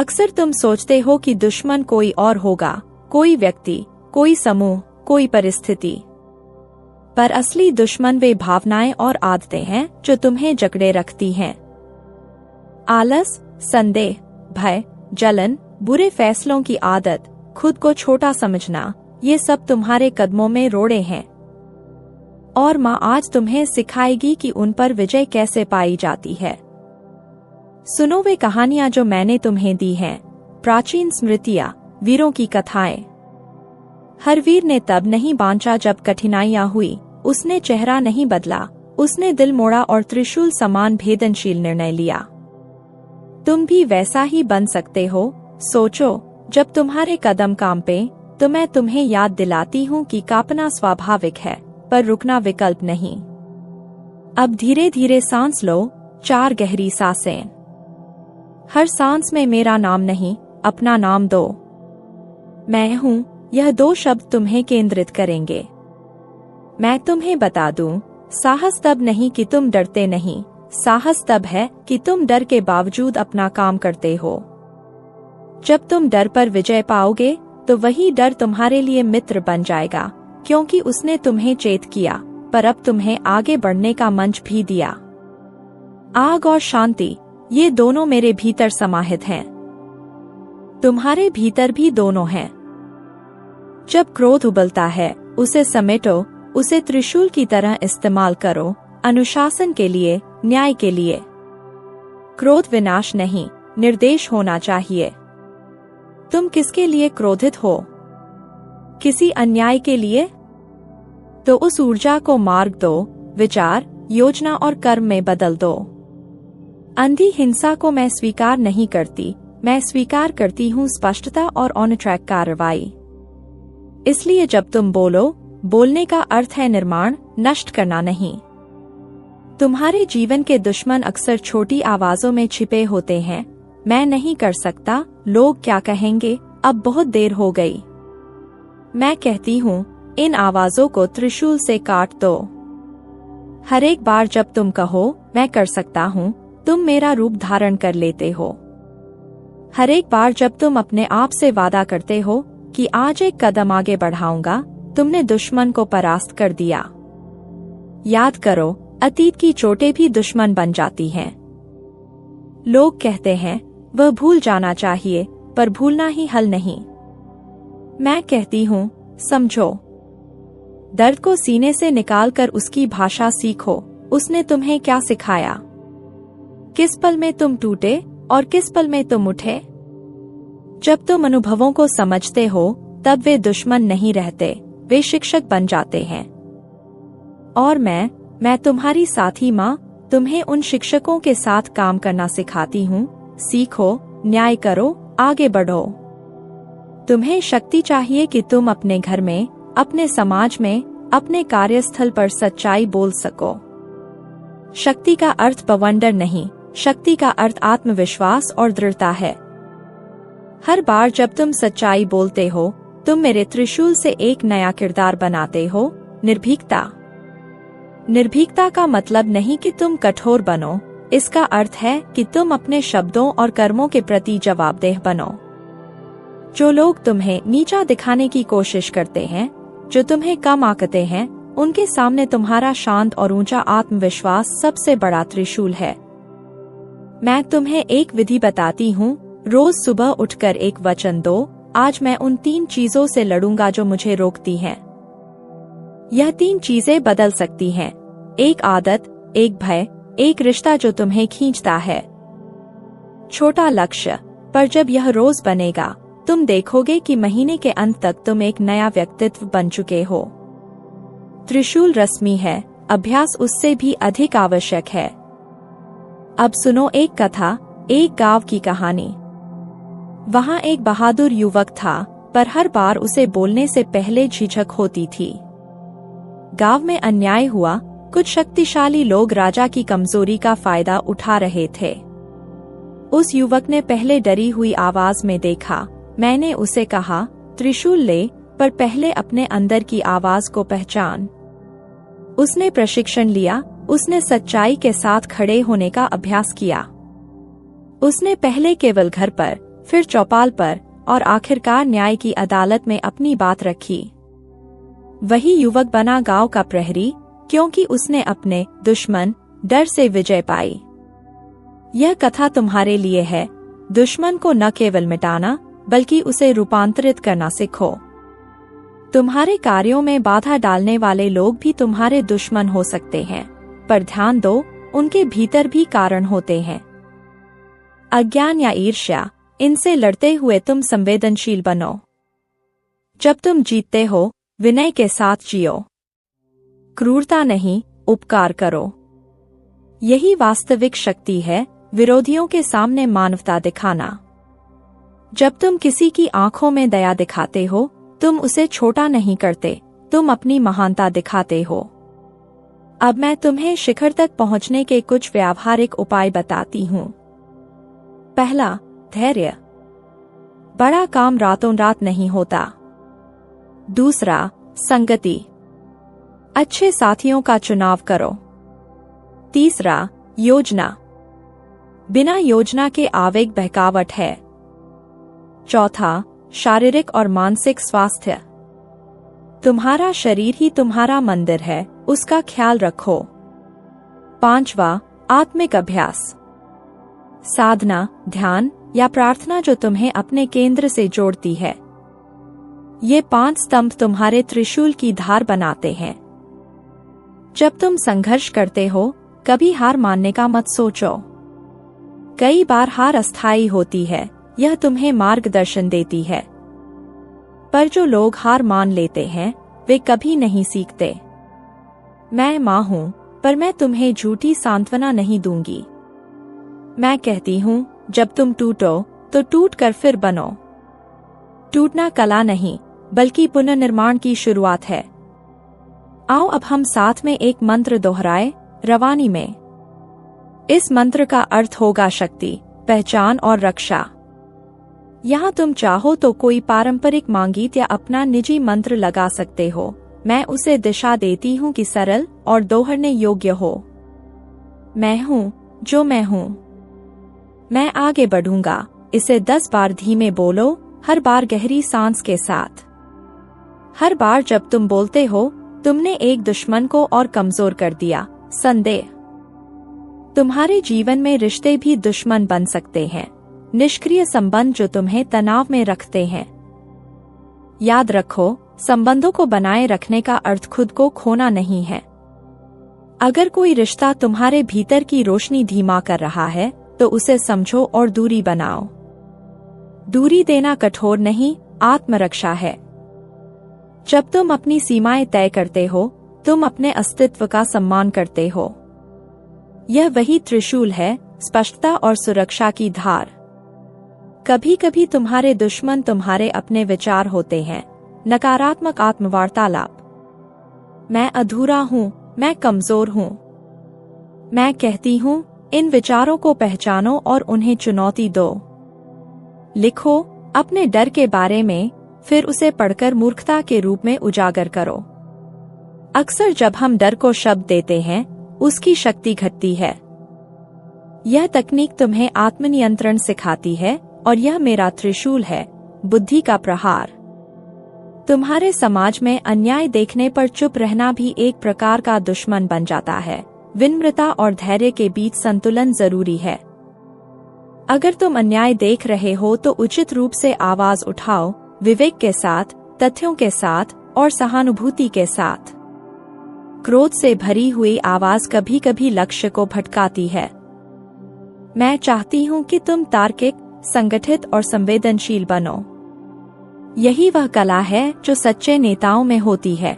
अक्सर तुम सोचते हो कि दुश्मन कोई और होगा, कोई व्यक्ति, कोई समूह, कोई परिस्थिति। पर असली दुश्मन वे भावनाएं और आदतें हैं जो तुम्हें जकड़े रखती हैं। आलस, संदेह, भय, जलन, बुरे फैसलों की आदत, खुद को छोटा समझना, ये सब तुम्हारे कदमों में रोड़े हैं। और माँ आज तुम्हें सिखाएगी कि उन पर विजय कैसे पाई जाती है। सुनो वे कहानियां जो मैंने तुम्हें दी हैं, प्राचीन स्मृतियां, वीरों की कथाएं। हर वीर ने तब नहीं बांचा जब कठिनाइयां हुई, उसने चेहरा नहीं बदला, उसने दिल मोड़ा और त्रिशूल समान भेदनशील निर्णय लिया। तुम भी वैसा ही बन सकते हो। सोचो, जब तुम्हारे कदम कांपे तो मैं तुम्हें याद दिलाती हूँ कि कांपना स्वाभाविक है, पर रुकना विकल्प नहीं। अब धीरे धीरे सांस लो, 4 गहरी सांसें। हर सांस में मेरा नाम नहीं, अपना नाम दो। मैं हूँ, यह 2 शब्द तुम्हें केंद्रित करेंगे। मैं तुम्हें बता दूं, साहस तब नहीं कि तुम डरते नहीं, साहस तब है कि तुम डर के बावजूद अपना काम करते हो। जब तुम डर पर विजय पाओगे तो वही डर तुम्हारे लिए मित्र बन जाएगा, क्योंकि उसने तुम्हें चेत किया, पर अब तुम्हें आगे बढ़ने का मंच भी दिया। आग और शांति, ये दोनों मेरे भीतर समाहित हैं। तुम्हारे भीतर भी दोनों हैं। जब क्रोध उबलता है, उसे समेटो, उसे त्रिशूल की तरह इस्तेमाल करो, अनुशासन के लिए, न्याय के लिए। क्रोध विनाश नहीं, निर्देश होना चाहिए। तुम किसके लिए क्रोधित हो? किसी अन्याय के लिए? तो उस ऊर्जा को मार्ग दो, विचार, योजना और कर्म में बदल दो। अंधी हिंसा को मैं स्वीकार नहीं करती, मैं स्वीकार करती हूँ स्पष्टता और ऑन ट्रैक कार्रवाई। इसलिए जब तुम बोलो, बोलने का अर्थ है निर्माण, नष्ट करना नहीं। तुम्हारे जीवन के दुश्मन अक्सर छोटी आवाजों में छिपे होते हैं। मैं नहीं कर सकता, लोग क्या कहेंगे, अब बहुत देर हो गई। मैं कहती हूँ, इन आवाजों को त्रिशूल से काट दो। हर एक बार जब तुम कहो, मैं कर सकता हूँ, तुम मेरा रूप धारण कर लेते हो। हर एक बार जब तुम अपने आप से वादा करते हो कि आज एक कदम आगे बढ़ाऊंगा, तुमने दुश्मन को परास्त कर दिया। याद करो, अतीत की चोटें भी दुश्मन बन जाती हैं। लोग कहते हैं, वह भूल जाना चाहिए, पर भूलना ही हल नहीं। मैं कहती हूँ, समझो। दर्द को सीने से निकालकर उसकी भाषा सीखो। उसने तुम्हें क्या सिखाया? किस पल में तुम टूटे और किस पल में तुम उठे? जब तुम अनुभवों को समझते हो, तब वे दुश्मन नहीं रहते, वे शिक्षक बन जाते हैं। और मैं तुम्हारी साथी माँ, तुम्हें उन शिक्षकों के साथ काम करना सिखाती हूँ। सीखो, न्याय करो, आगे बढ़ो। तुम्हें शक्ति चाहिए कि तुम अपने घर में, अपने समाज में, अपने कार्यस्थल पर सच्चाई बोल सको। शक्ति का अर्थ बवंडर नहीं, शक्ति का अर्थ आत्मविश्वास और दृढ़ता है। हर बार जब तुम सच्चाई बोलते हो, तुम मेरे त्रिशूल से एक नया किरदार बनाते हो, निर्भीकता। निर्भीकता का मतलब नहीं कि तुम कठोर बनो, इसका अर्थ है कि तुम अपने शब्दों और कर्मों के प्रति जवाबदेह बनो। जो लोग तुम्हें नीचा दिखाने की कोशिश करते हैं, जो तुम्हें कम आंकते हैं, उनके सामने तुम्हारा शांत और ऊंचा आत्मविश्वास सबसे बड़ा त्रिशूल है। मैं तुम्हें एक विधि बताती हूँ। रोज सुबह उठकर एक वचन दो, आज मैं उन 3 चीजों से लड़ूंगा जो मुझे रोकती हैं। यह 3 चीजें बदल सकती हैं। एक आदत, एक भय, एक रिश्ता जो तुम्हें खींचता है। छोटा लक्ष्य, पर जब यह रोज बनेगा, तुम देखोगे कि महीने के अंत तक तुम एक नया व्यक्तित्व बन चुके हो। त्रिशूल रस्मी है, अभ्यास उससे भी अधिक आवश्यक है। अब सुनो एक कथा, एक गांव की कहानी। वहाँ एक बहादुर युवक था, पर हर बार उसे बोलने से पहले झिझक होती थी। गांव में अन्याय हुआ, कुछ शक्तिशाली लोग राजा की कमजोरी का फायदा उठा रहे थे। उस युवक ने पहले डरी हुई आवाज में देखा। मैंने उसे कहा, त्रिशूल ले, पर पहले अपने अंदर की आवाज को पहचान। उसने प्रशिक्षण लिया, उसने सच्चाई के साथ खड़े होने का अभ्यास किया। उसने पहले केवल घर पर, फिर चौपाल पर और आखिरकार न्याय की अदालत में अपनी बात रखी। वही युवक बना गांव का प्रहरी, क्योंकि उसने अपने दुश्मन डर से विजय पाई। यह कथा तुम्हारे लिए है। दुश्मन को न केवल मिटाना बल्कि उसे रूपांतरित करना सीखो। तुम्हारे कार्यों में बाधा डालने वाले लोग भी तुम्हारे दुश्मन हो सकते हैं, पर ध्यान दो, उनके भीतर भी कारण होते हैं। अज्ञान या ईर्ष्या, इनसे लड़ते हुए तुम संवेदनशील बनो। जब तुम जीतते हो, विनय के साथ जियो। क्रूरता नहीं, उपकार करो। यही वास्तविक शक्ति है, विरोधियों के सामने मानवता दिखाना। जब तुम किसी की आंखों में दया दिखाते हो, तुम उसे छोटा नहीं करते, तुम अपनी महानता दिखाते हो। अब मैं तुम्हें शिखर तक पहुंचने के कुछ व्यावहारिक उपाय बताती हूँ। पहला, धैर्य। बड़ा काम रातों रात नहीं होता। दूसरा, संगति। अच्छे साथियों का चुनाव करो। तीसरा, योजना। बिना योजना के आवेग बहकावट है। चौथा, शारीरिक और मानसिक स्वास्थ्य। तुम्हारा शरीर ही तुम्हारा मंदिर है, उसका ख्याल रखो। पांचवा, आत्मिक अभ्यास। साधना, ध्यान या प्रार्थना जो तुम्हें अपने केंद्र से जोड़ती है। ये 5 स्तंभ तुम्हारे त्रिशूल की धार बनाते हैं। जब तुम संघर्ष करते हो, कभी हार मानने का मत सोचो। कई बार हार अस्थायी होती है, यह तुम्हें मार्गदर्शन देती है। पर जो लोग हार मान लेते हैं, वे कभी नहीं सीखते। मैं माँ हूँ, पर मैं तुम्हें झूठी सांत्वना नहीं दूंगी। मैं कहती हूँ, जब तुम टूटो तो टूट कर फिर बनो। टूटना कला नहीं, बल्कि पुनर्निर्माण की शुरुआत है। आओ अब हम साथ में एक मंत्र दोहराए, रवानी में। इस मंत्र का अर्थ होगा शक्ति, पहचान और रक्षा। यहाँ तुम चाहो तो कोई पारंपरिक मांगीत या अपना निजी मंत्र लगा सकते हो। मैं उसे दिशा देती हूँ कि सरल और दोहरने योग्य हो। मैं हूँ जो मैं हूँ। मैं आगे बढ़ूंगा। इसे 10 बार धीमे बोलो, हर बार गहरी सांस के साथ। हर बार जब तुम बोलते हो, तुमने एक दुश्मन को और कमजोर कर दिया। संदेह। तुम्हारे जीवन में रिश्ते भी दुश्मन बन सकते हैं, निष्क्रिय संबंध जो तुम्हें तनाव में रखते हैं। याद रखो, संबंधों को बनाए रखने का अर्थ खुद को खोना नहीं है। अगर कोई रिश्ता तुम्हारे भीतर की रोशनी धीमा कर रहा है, तो उसे समझो और दूरी बनाओ। दूरी देना कठोर नहीं, आत्मरक्षा है। जब तुम अपनी सीमाएं तय करते हो, तुम अपने अस्तित्व का सम्मान करते हो। यह वही त्रिशूल है, स्पष्टता और सुरक्षा की धार। कभी कभी तुम्हारे दुश्मन तुम्हारे अपने विचार होते हैं, नकारात्मक आत्मवार्तालाप। मैं अधूरा हूँ, मैं कमजोर हूँ। मैं कहती हूँ, इन विचारों को पहचानो और उन्हें चुनौती दो। लिखो अपने डर के बारे में, फिर उसे पढ़कर मूर्खता के रूप में उजागर करो। अक्सर जब हम डर को शब्द देते हैं, उसकी शक्ति घटती है। यह तकनीक तुम्हें आत्मनियंत्रण सिखाती है और यह मेरा त्रिशूल है, बुद्धि का प्रहार। तुम्हारे समाज में अन्याय देखने पर चुप रहना भी एक प्रकार का दुश्मन बन जाता है। विनम्रता और धैर्य के बीच संतुलन जरूरी है। अगर तुम अन्याय देख रहे हो तो उचित रूप से आवाज उठाओ, विवेक के साथ, तथ्यों के साथ और सहानुभूति के साथ। क्रोध से भरी हुई आवाज कभी कभी लक्ष्य को भटकाती है। मैं चाहती हूँ कि तुम तार्किक, संगठित और संवेदनशील बनो। यही वह कला है जो सच्चे नेताओं में होती है।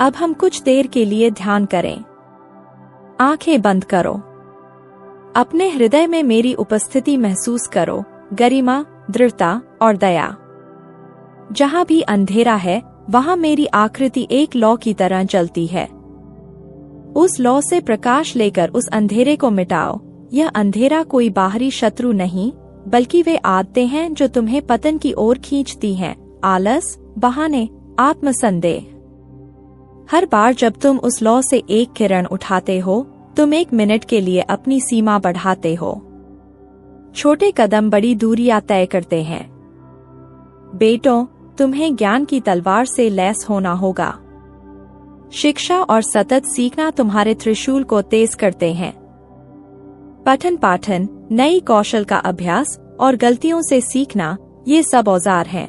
अब हम कुछ देर के लिए ध्यान करें। आंखें बंद करो। अपने हृदय में मेरी उपस्थिति महसूस करो, गरिमा, दृढ़ता और दया। जहाँ भी अंधेरा है, वहाँ मेरी आकृति एक लौ की तरह जलती है। उस लौ से प्रकाश लेकर उस अंधेरे को मिटाओ। यह अंधेरा कोई बाहरी शत्रु नहीं, बल्कि वे आदतें हैं जो तुम्हें पतन की ओर खींचती हैं। आलस, बहाने, आत्मसंदेह। हर बार जब तुम उस लौ से एक किरण उठाते हो, तुम 1 मिनट के लिए अपनी सीमा बढ़ाते हो। छोटे कदम बड़ी दूरियां तय करते हैं। बेटों, तुम्हें ज्ञान की तलवार से लैस होना होगा। शिक्षा और सतत सीखना तुम्हारे त्रिशूल को तेज करते हैं। पठन पाठन, नई कौशल का अभ्यास और गलतियों से सीखना, ये सब औजार हैं।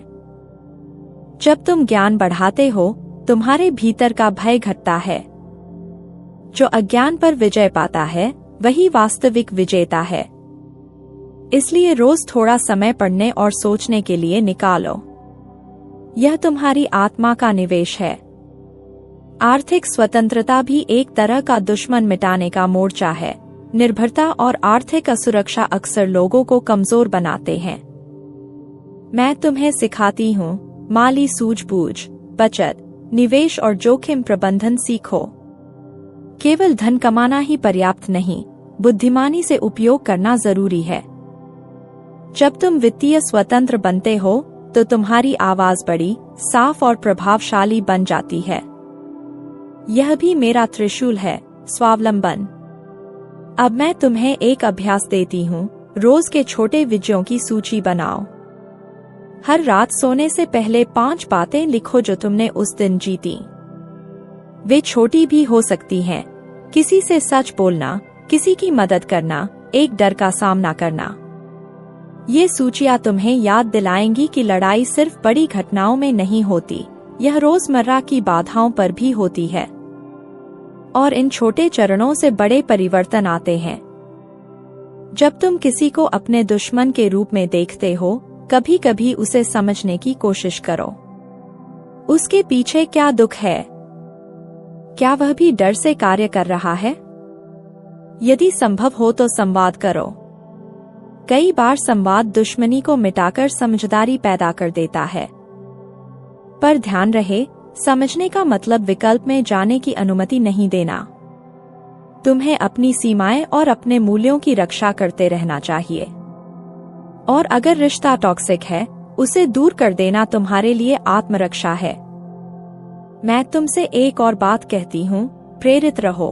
जब तुम ज्ञान बढ़ाते हो, तुम्हारे भीतर का भय घटता है। जो अज्ञान पर विजय पाता है, वही वास्तविक विजेता है। इसलिए रोज थोड़ा समय पढ़ने और सोचने के लिए निकालो। यह तुम्हारी आत्मा का निवेश है। आर्थिक स्वतंत्रता भी एक तरह का दुश्मन मिटाने का मोर्चा है। निर्भरता और आर्थिक असुरक्षा अक्सर लोगों को कमजोर बनाते हैं। मैं तुम्हें सिखाती हूँ, माली सूझबूझ, बचत, निवेश और जोखिम प्रबंधन सीखो। केवल धन कमाना ही पर्याप्त नहीं, बुद्धिमानी से उपयोग करना जरूरी है। जब तुम वित्तीय स्वतंत्र बनते हो, तो तुम्हारी आवाज बड़ी, साफ और प्रभावशाली बन जाती है। यह भी मेरा त्रिशूल है, स्वावलंबन। अब मैं तुम्हें एक अभ्यास देती हूँ। रोज के छोटे विजयों की सूची बनाओ। हर रात सोने से पहले 5 बातें लिखो जो तुमने उस दिन जीती। वे छोटी भी हो सकती हैं। किसी से सच बोलना, किसी की मदद करना, एक डर का सामना करना। ये सूचियां तुम्हें याद दिलाएंगी कि लड़ाई सिर्फ बड़ी घटनाओं में नहीं होती, यह रोजमर्रा की बाधाओं पर भी होती है। और इन छोटे चरणों से बड़े परिवर्तन आते हैं। जब तुम किसी को अपने दुश्मन के रूप में देखते हो, कभी कभी उसे समझने की कोशिश करो। उसके पीछे क्या दुख है? क्या वह भी डर से कार्य कर रहा है? यदि संभव हो तो संवाद करो। कई बार संवाद दुश्मनी को मिटाकर समझदारी पैदा कर देता है। पर ध्यान रहे, समझने का मतलब विकल्प में जाने की अनुमति नहीं देना। तुम्हें अपनी सीमाएं और अपने मूल्यों की रक्षा करते रहना चाहिए। और अगर रिश्ता टॉक्सिक है, उसे दूर कर देना तुम्हारे लिए आत्मरक्षा है। मैं तुमसे एक और बात कहती हूँ, प्रेरित रहो।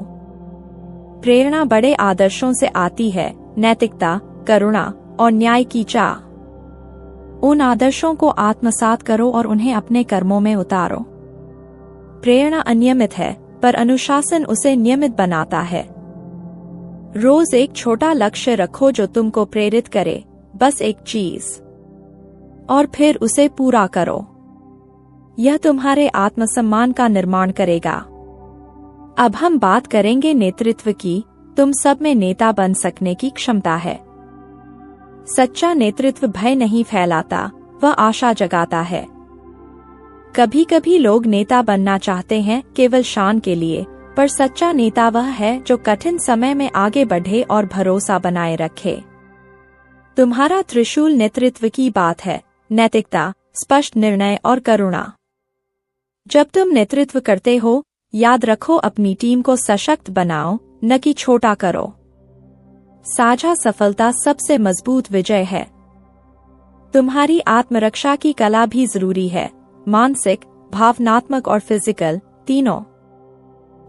प्रेरणा बड़े आदर्शों से आती है, नैतिकता, करुणा और न्याय की चाह। उन आदर्शों को आत्मसात करो और उन्हें अपने कर्मों में उतारो। प्रेरणा अनियमित है, पर अनुशासन उसे नियमित बनाता है। रोज एक छोटा लक्ष्य रखो जो तुमको प्रेरित करे, बस एक चीज, और फिर उसे पूरा करो। यह तुम्हारे आत्मसम्मान का निर्माण करेगा। अब हम बात करेंगे नेतृत्व की। तुम सब में नेता बन सकने की क्षमता है। सच्चा नेतृत्व भय नहीं फैलाता, वह आशा जगाता है। कभी कभी लोग नेता बनना चाहते हैं केवल शान के लिए, पर सच्चा नेता वह है जो कठिन समय में आगे बढ़े और भरोसा बनाए रखे। तुम्हारा त्रिशूल नेतृत्व की बात है, नैतिकता, स्पष्ट निर्णय और करुणा। जब तुम नेतृत्व करते हो, याद रखो अपनी टीम को सशक्त बनाओ, न कि छोटा करो। साझा सफलता सबसे मजबूत विजय है। तुम्हारी आत्मरक्षा की कला भी जरूरी है, मानसिक, भावनात्मक और फिजिकल, तीनों।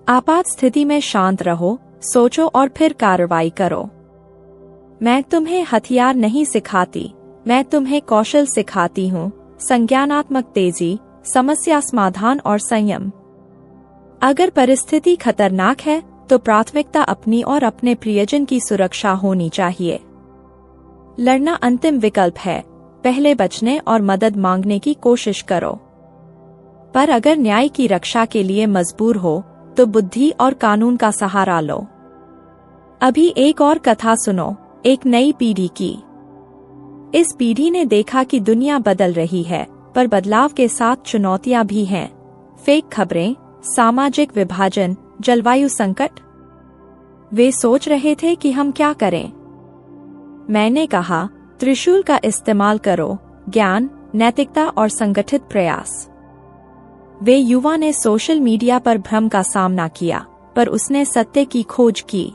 आपात स्थिति में शांत रहो, सोचो और फिर कार्रवाई करो। मैं तुम्हें हथियार नहीं सिखाती, मैं तुम्हें कौशल सिखाती हूँ, संज्ञानात्मक तेजी, समस्या समाधान और संयम। अगर परिस्थिति खतरनाक है, तो प्राथमिकता अपनी और अपने प्रियजन की सुरक्षा होनी चाहिए। लड़ना अंतिम विकल्प है, पहले बचने और मदद मांगने की कोशिश करो। पर अगर न्याय की रक्षा के लिए मजबूर हो, तो बुद्धि और कानून का सहारा लो। अभी एक और कथा सुनो, एक नई पीढ़ी की। इस पीढ़ी ने देखा कि दुनिया बदल रही है, पर बदलाव के साथ चुनौतियां भी हैं। फेक खबरें, सामाजिक विभाजन, जलवायु संकट। वे सोच रहे थे कि हम क्या करें। मैंने कहा, त्रिशूल का इस्तेमाल करो, ज्ञान, नैतिकता और संगठित प्रयास। वे युवा ने सोशल मीडिया पर भ्रम का सामना किया, पर उसने सत्य की खोज की।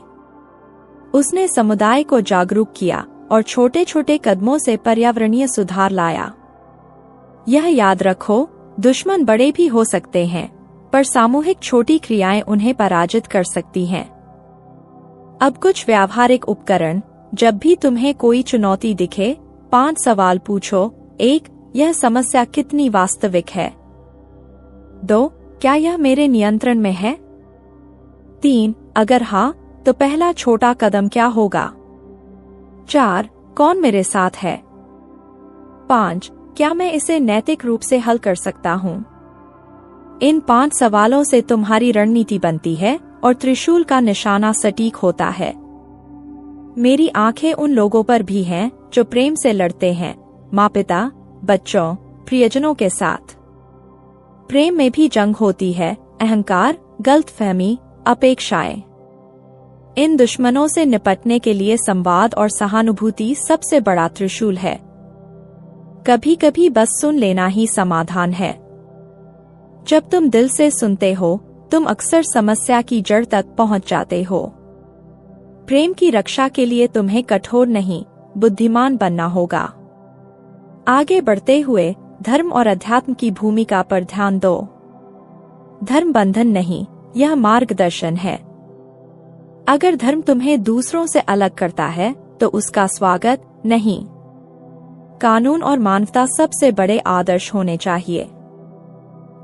उसने समुदाय को जागरूक किया और छोटे छोटे कदमों से पर्यावरणीय सुधार लाया। यह याद रखो, दुश्मन बड़े भी हो सकते हैं, पर सामूहिक छोटी क्रियाएं उन्हें पराजित कर सकती हैं। अब कुछ व्यावहारिक उपकरण, जब भी तुम्हें कोई चुनौती दिखे, 5 सवाल पूछो। 1. यह समस्या कितनी वास्तविक है? 2. क्या यह मेरे नियंत्रण में है? 3. अगर हाँ, तो पहला छोटा कदम क्या होगा? 4. कौन मेरे साथ है? 5. क्या मैं इसे नैतिक रूप से हल कर सकता हूँ? इन 5 सवालों से तुम्हारी रणनीति बनती है और त्रिशूल का निशाना सटीक होता है। मेरी आंखें उन लोगों पर भी हैं जो प्रेम से लड़ते हैं, माँ-पिता, बच्चों, प्रियजनों के साथ। प्रेम में भी जंग होती है, अहंकार, गलतफहमी, अपेक्षाएं। इन दुश्मनों से निपटने के लिए संवाद और सहानुभूति सबसे बड़ा त्रिशूल है। कभी कभी बस सुन लेना ही समाधान है। जब तुम दिल से सुनते हो, तुम अक्सर समस्या की जड़ तक पहुंच जाते हो। प्रेम की रक्षा के लिए तुम्हें कठोर नहीं, बुद्धिमान बनना होगा। आगे बढ़ते हुए धर्म और अध्यात्म की भूमिका पर ध्यान दो। धर्म बंधन नहीं, यह मार्गदर्शन है। अगर धर्म तुम्हें दूसरों से अलग करता है, तो उसका स्वागत नहीं। कानून और मानवता सबसे बड़े आदर्श होने चाहिए।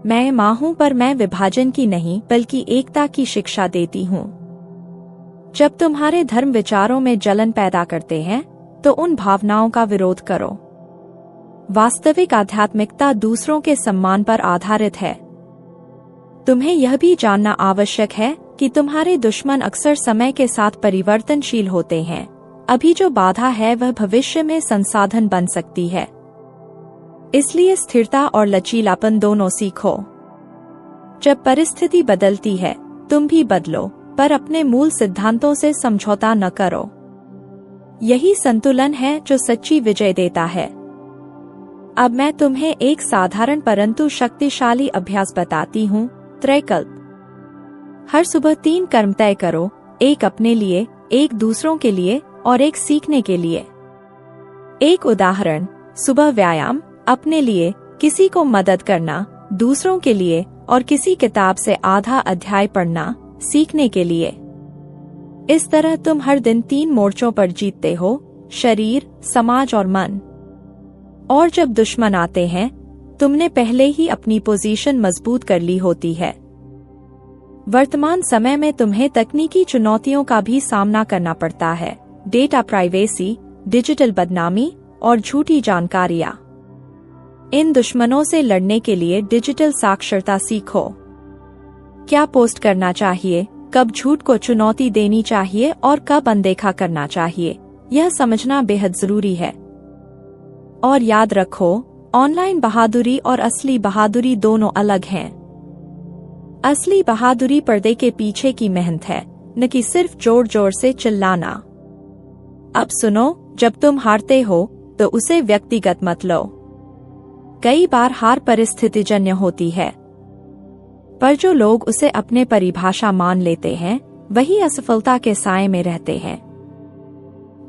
मैं माँ हूँ, पर मैं विभाजन की नहीं बल्कि एकता की शिक्षा देती हूँ। जब तुम्हारे धर्म विचारों में जलन पैदा करते हैं, तो उन भावनाओं का विरोध करो। वास्तविक आध्यात्मिकता दूसरों के सम्मान पर आधारित है। तुम्हें यह भी जानना आवश्यक है कि तुम्हारे दुश्मन अक्सर समय के साथ परिवर्तनशील होते हैं। अभी जो बाधा है वह भविष्य में संसाधन बन सकती है। इसलिए स्थिरता और लचीलापन दोनों सीखो। जब परिस्थिति बदलती है, तुम भी बदलो, पर अपने मूल सिद्धांतों से समझौता न करो। यही संतुलन है जो सच्ची विजय देता है। अब मैं तुम्हें एक साधारण परंतु शक्तिशाली अभ्यास बताती हूँ, त्रैकल्प। हर सुबह 3 कर्म तय करो, एक अपने लिए, एक दूसरों के लिए और एक सीखने के लिए। एक उदाहरण, सुबह व्यायाम, अपने लिए किसी को मदद करना, दूसरों के लिए और किसी किताब से आधा अध्याय पढ़ना, सीखने के लिए। इस तरह तुम हर दिन 3 मोर्चों पर जीतते हो, शरीर, समाज और मन। और जब दुश्मन आते हैं, तुमने पहले ही अपनी पोजीशन मजबूत कर ली होती है। वर्तमान समय में तुम्हें तकनीकी चुनौतियों का भी सामना करना पड़ता है, डेटा प्राइवेसी, डिजिटल बदनामी और झूठी जानकारियां। इन दुश्मनों से लड़ने के लिए डिजिटल साक्षरता सीखो। क्या पोस्ट करना चाहिए, कब झूठ को चुनौती देनी चाहिए और कब अनदेखा करना चाहिए, यह समझना बेहद जरूरी है। और याद रखो, ऑनलाइन बहादुरी और असली बहादुरी दोनों अलग हैं। असली बहादुरी पर्दे के पीछे की मेहनत है, न कि सिर्फ जोर जोर से चिल्लाना। अब सुनो, जब तुम हारते हो तो उसे व्यक्तिगत मत लो। कई बार हार परिस्थितिजन्य होती है, पर जो लोग उसे अपने परिभाषा मान लेते हैं, वही असफलता के साए में रहते हैं।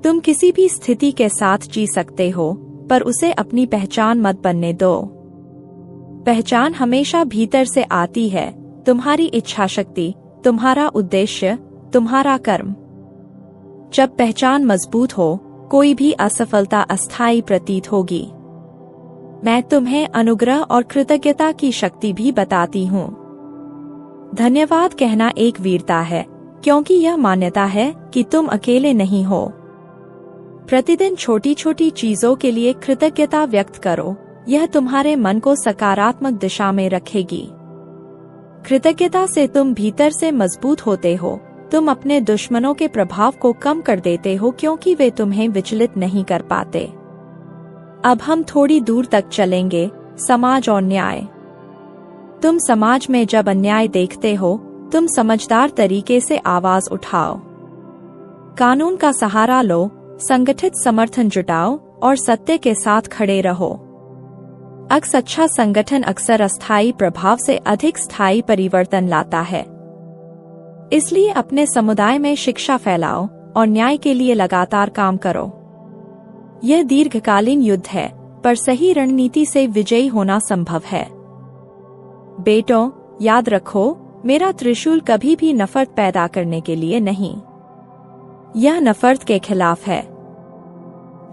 तुम किसी भी स्थिति के साथ जी सकते हो, पर उसे अपनी पहचान मत बनने दो। पहचान हमेशा भीतर से आती है, तुम्हारी इच्छा शक्ति, तुम्हारा उद्देश्य, तुम्हारा कर्म। जब पहचान मजबूत हो, कोई भी असफलता अस्थायी प्रतीत होगी। मैं तुम्हें अनुग्रह और कृतज्ञता की शक्ति भी बताती हूँ। धन्यवाद कहना एक वीरता है, क्योंकि यह मान्यता है कि तुम अकेले नहीं हो। प्रतिदिन छोटी छोटी चीजों के लिए कृतज्ञता व्यक्त करो, यह तुम्हारे मन को सकारात्मक दिशा में रखेगी। कृतज्ञता से तुम भीतर से मजबूत होते हो। तुम अपने दुश्मनों के प्रभाव को कम कर देते हो, क्योंकि वे तुम्हें विचलित नहीं कर पाते। अब हम थोड़ी दूर तक चलेंगे, समाज और न्याय। तुम समाज में जब अन्याय देखते हो, तुम समझदार तरीके से आवाज उठाओ। कानून का सहारा लो, संगठित समर्थन जुटाओ और सत्य के साथ खड़े रहो। अच्छा संगठन अक्सर अस्थायी प्रभाव से अधिक स्थायी परिवर्तन लाता है। इसलिए अपने समुदाय में शिक्षा फैलाओ और न्याय के लिए लगातार काम करो। यह दीर्घकालीन युद्ध है, पर सही रणनीति से विजयी होना संभव है। बेटों, याद रखो, मेरा त्रिशूल कभी भी नफरत पैदा करने के लिए नहीं, यह नफरत के खिलाफ है।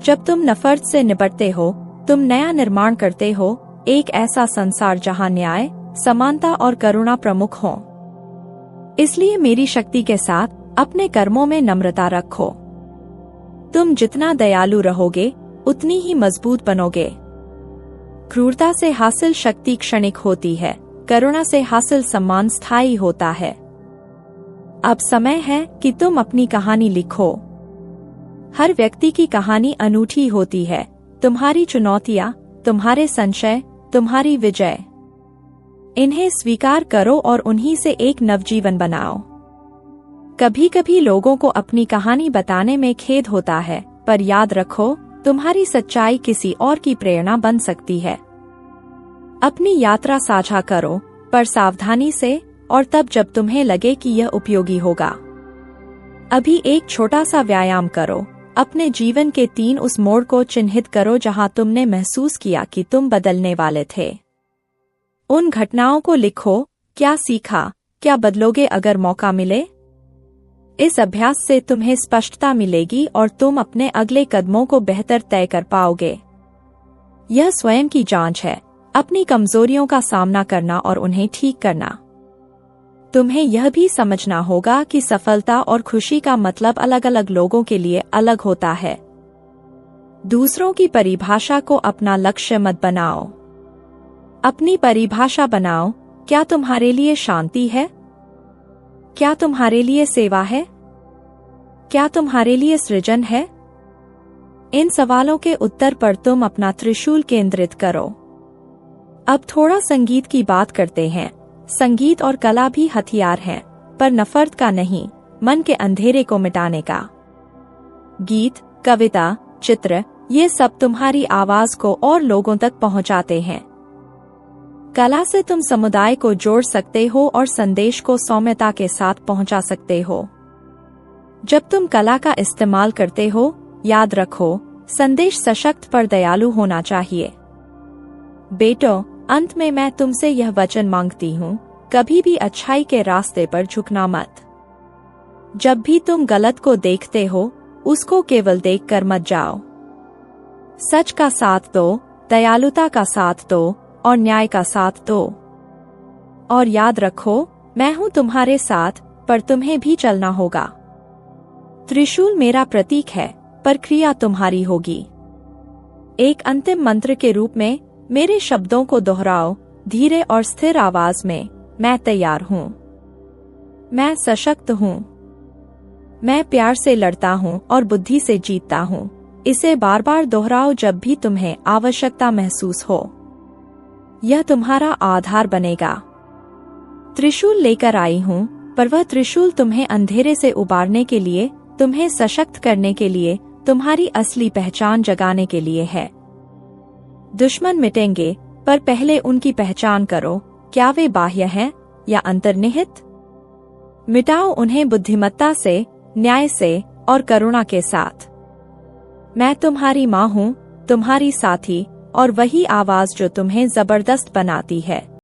जब तुम नफरत से निपटते हो, तुम नया निर्माण करते हो, एक ऐसा संसार जहां न्याय, समानता और करुणा प्रमुख हों। इसलिए मेरी शक्ति के साथ अपने कर्मों में नम्रता रखो। तुम जितना दयालु रहोगे, उतनी ही मजबूत बनोगे। क्रूरता से हासिल शक्ति क्षणिक होती है, करुणा से हासिल सम्मान स्थायी होता है। अब समय है कि तुम अपनी कहानी लिखो। हर व्यक्ति की कहानी अनूठी होती है, तुम्हारी चुनौतियां, तुम्हारे संशय, तुम्हारी विजय। इन्हें स्वीकार करो और उन्हीं से एक नवजीवन बनाओ। कभी कभी लोगों को अपनी कहानी बताने में खेद होता है, पर याद रखो, तुम्हारी सच्चाई किसी और की प्रेरणा बन सकती है। अपनी यात्रा साझा करो, पर सावधानी से, और तब जब तुम्हें लगे कि यह उपयोगी होगा। अभी एक छोटा सा व्यायाम करो। अपने जीवन के 3 उस मोड़ को चिन्हित करो जहां तुमने महसूस किया कि तुम बदलने वाले थे। उन घटनाओं को लिखो। क्या सीखा, क्या बदलोगे अगर मौका मिले? इस अभ्यास से तुम्हें स्पष्टता मिलेगी और तुम अपने अगले कदमों को बेहतर तय कर पाओगे। यह स्वयं की जांच है, अपनी कमजोरियों का सामना करना और उन्हें ठीक करना। तुम्हें यह भी समझना होगा कि सफलता और खुशी का मतलब अलग अलग लोगों के लिए अलग होता है। दूसरों की परिभाषा को अपना लक्ष्य मत बनाओ। अपनी परिभाषा बनाओ। क्या तुम्हारे लिए शांति है? क्या तुम्हारे लिए सेवा है? क्या तुम्हारे लिए सृजन है? इन सवालों के उत्तर पर तुम अपना त्रिशूल केंद्रित करो। अब थोड़ा संगीत की बात करते हैं। संगीत और कला भी हथियार हैं, पर नफरत का नहीं, मन के अंधेरे को मिटाने का। गीत, कविता, चित्र, ये सब तुम्हारी आवाज को और लोगों तक पहुंचाते हैं। कला से तुम समुदाय को जोड़ सकते हो और संदेश को सौम्यता के साथ पहुंचा सकते हो। जब तुम कला का इस्तेमाल करते हो, याद रखो, संदेश सशक्त पर दयालु होना चाहिए। बेटो, अंत में मैं तुमसे यह वचन मांगती हूँ, कभी भी अच्छाई के रास्ते पर झुकना मत। जब भी तुम गलत को देखते हो, उसको केवल देखकर मत जाओ। सच का साथ दो, दयालुता का साथ दो और न्याय का साथ दो। और याद रखो, मैं हूं तुम्हारे साथ, पर तुम्हें भी चलना होगा। त्रिशूल मेरा प्रतीक है, पर क्रिया तुम्हारी होगी। एक अंतिम मंत्र के रूप में मेरे शब्दों को दोहराओ, धीरे और स्थिर आवाज में। मैं तैयार हूँ। मैं सशक्त हूँ। मैं प्यार से लड़ता हूँ और बुद्धि से जीतता हूँ। इसे बार बार दोहराओ जब भी तुम्हें आवश्यकता महसूस हो। यह तुम्हारा आधार बनेगा। त्रिशूल लेकर आई हूँ, पर वह त्रिशूल तुम्हें अंधेरे से उबारने के लिए, तुम्हें सशक्त करने के लिए, तुम्हारी असली पहचान जगाने के लिए है। दुश्मन मिटेंगे, पर पहले उनकी पहचान करो। क्या वे बाह्य हैं या अंतर्निहित? मिटाओ उन्हें बुद्धिमत्ता से, न्याय से और करुणा के साथ। मैं तुम्हारी माँ हूँ, तुम्हारी साथी, और वही आवाज जो तुम्हें जबरदस्त बनाती है।